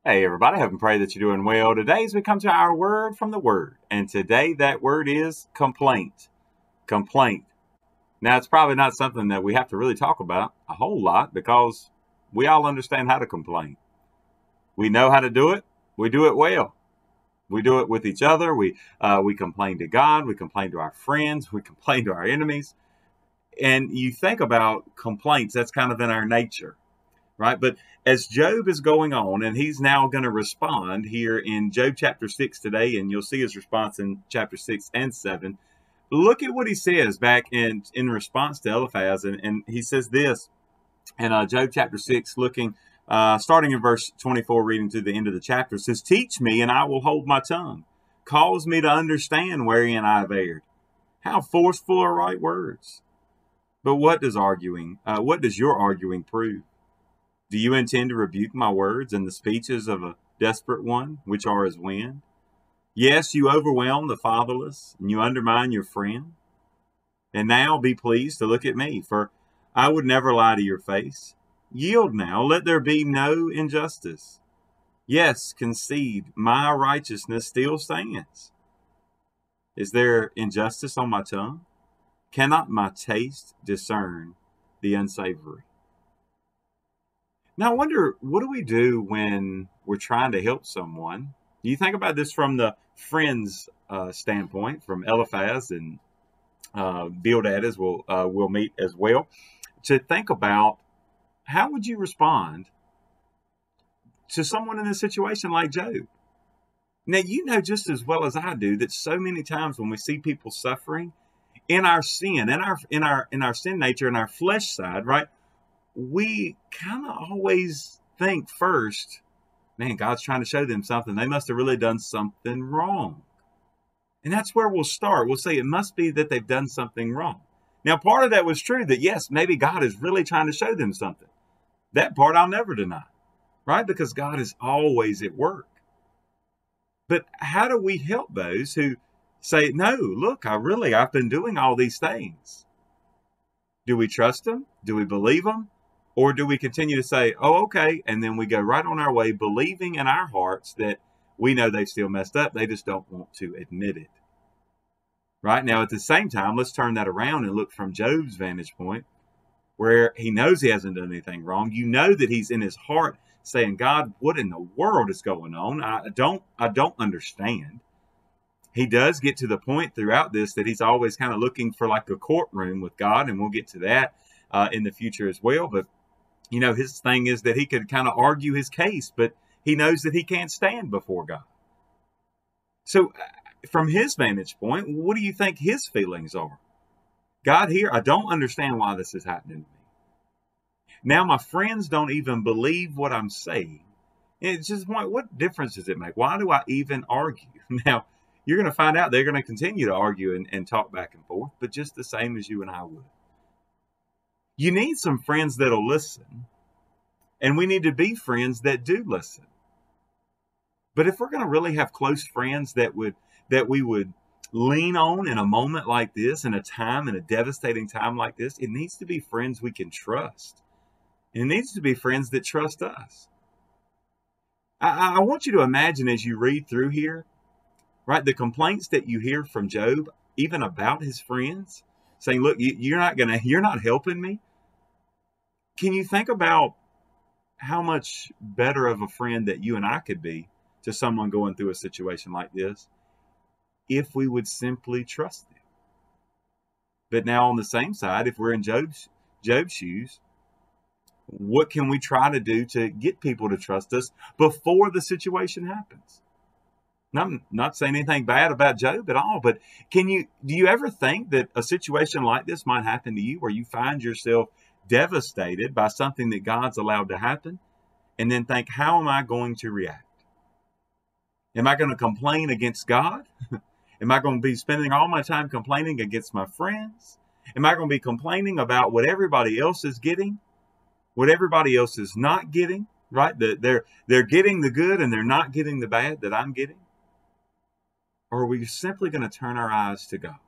Hey everybody, hope and pray that you're doing well. Today as we come to our word from the word, and today that word is complaint. Complaint. Now it's probably not something that we have to really talk about a whole lot because we all understand how to complain. We know how to do it. We do it well. We do it with each other. We complain to God. We complain to our friends. We complain to our enemies. And you think about complaints, that's kind of in our nature, right? But as Job is going on, and he's now going to respond here in Job chapter 6 today, and you'll see his response in chapter 6 and 7. Look at what he says back in response to Eliphaz, and he says this in Job chapter 6, starting in verse 24, reading to the end of the chapter. It says, "Teach me, and I will hold my tongue. Cause me to understand wherein I have erred. How forceful are right words. But what does your arguing prove? Do you intend to rebuke my words and the speeches of a desperate one, which are as wind? Yes, you overwhelm the fatherless, and you undermine your friend. And now be pleased to look at me, for I would never lie to your face. Yield now, let there be no injustice. Yes, concede, my righteousness still stands. Is there injustice on my tongue? Cannot my taste discern the unsavory?" Now, I wonder, what do we do when we're trying to help someone? You think about this from the friends standpoint, from Eliphaz and Bildad, as we'll meet as well, to think about how would you respond to someone in a situation like Job? Now, you know just as well as I do that so many times when we see people suffering in our sin, in our sin nature, in our flesh side, right? We kind of always think first, man, God's trying to show them something. They must have really done something wrong. And that's where we'll start. We'll say it must be that they've done something wrong. Now, part of that was true that, yes, maybe God is really trying to show them something. That part I'll never deny, right? Because God is always at work. But how do we help those who say, no, look, I've been doing all these things? Do we trust them? Do we believe them? Or do we continue to say, oh, okay, and then we go right on our way, believing in our hearts that we know they've still messed up. They just don't want to admit it. Right now, at the same time, let's turn that around and look from Job's vantage point, where he knows he hasn't done anything wrong. You know that he's in his heart saying, God, what in the world is going on? I don't understand. He does get to the point throughout this that he's always kind of looking for like a courtroom with God, and we'll get to that in the future as well. But you know, his thing is that he could kind of argue his case, but he knows that he can't stand before God. So from his vantage point, what do you think his feelings are? God, here, I don't understand why this is happening to me. Now my friends don't even believe what I'm saying. It's just, what difference does it make? Why do I even argue? Now, you're going to find out they're going to continue to argue and talk back and forth, but just the same as you and I would. You need some friends that'll listen, and we need to be friends that do listen. But if we're going to really have close friends that we would lean on in a moment like this, in a devastating time like this, it needs to be friends we can trust. It needs to be friends that trust us. I want you to imagine as you read through here, right, the complaints that you hear from Job, even about his friends, saying, look, you're not helping me. Can you think about how much better of a friend that you and I could be to someone going through a situation like this if we would simply trust them? But now on the same side, if we're in Job's shoes, what can we try to do to get people to trust us before the situation happens? Now, I'm not saying anything bad about Job at all, but do you ever think that a situation like this might happen to you, where you find yourself devastated by something that God's allowed to happen, and then think, how am I going to react? Am I going to complain against God? Am I going to be spending all my time complaining against my friends? Am I going to be complaining about what everybody else is getting, what everybody else is not getting, right? They're getting the good and they're not getting the bad that I'm getting? Or are we simply going to turn our eyes to God?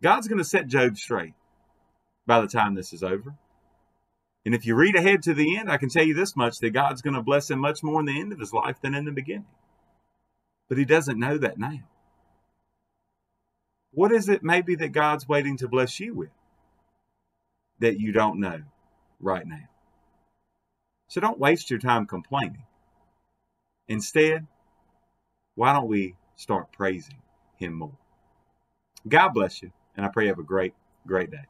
God's going to set Job straight by the time this is over. And if you read ahead to the end, I can tell you this much, that God's going to bless him much more in the end of his life than in the beginning. But he doesn't know that now. What is it maybe that God's waiting to bless you with that you don't know right now? So don't waste your time complaining. Instead, why don't we start praising him more? God bless you, and I pray you have a great, great day.